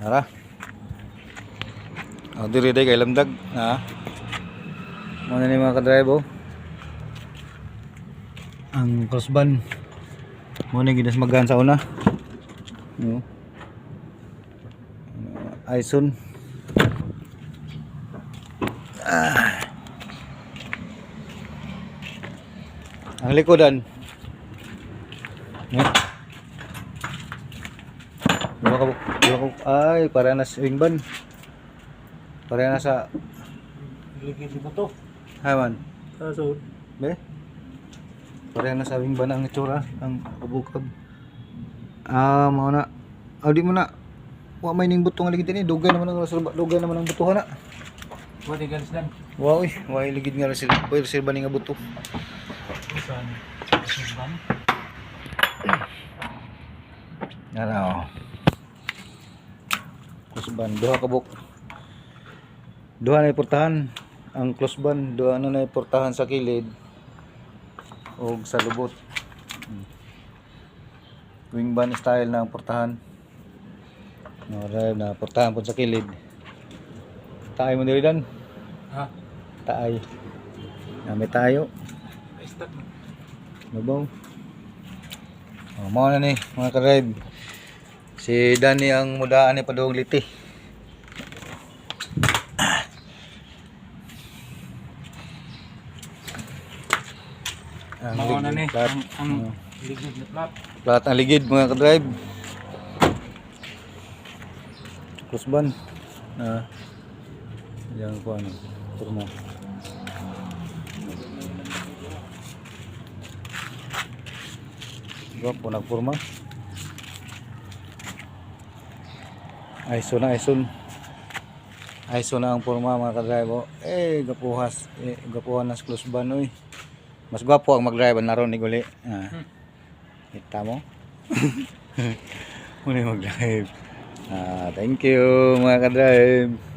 Tara. Diri day kay lamdag, ha. Muna ni mga ka-drive oh. Ang crossband. Muna ginas maggan sa una. No. Ison. Ang likodan. Ay, para na sa wing ban. Para na sa Ligid mo to. Haman. Kaso, Be? Para na sa wing ban ang itsura, ang kabukab. Mao na. Di mo na. Wa may ning butong ligid ni, dugay naman ang butuhan na. what the guns lang? Wow, wa ligid nga resil. Boy resil ba ni nga buto? Saan? Saan? Ano? Crossband, duha ka buk. Duha na iportahan. Ang crossband, duha na iportahan sa kilid o sa lubot. Wing band style na ang portahan. Na portahan po sa kilid. Taay mo diri dan. Ha? Taay. May tayo. Start mo. Mabaw. Mao na ni mga ka-drive. Si Danny ang mudaan ni Padong Liti. Mao na ni Plat. ang ligid na plat. Plat ang ligid mga ka-drive. Crossband. Yang ko ano, turma. Gwapo nagpurma. Ison na ang porma mga ka-drive. Gapuhas. Gapuhan na sa crossband oy. Mas gwapo ang mag-drive naron ni guli. Kita mo? Muli mag-drive. Thank you mga ka-drive.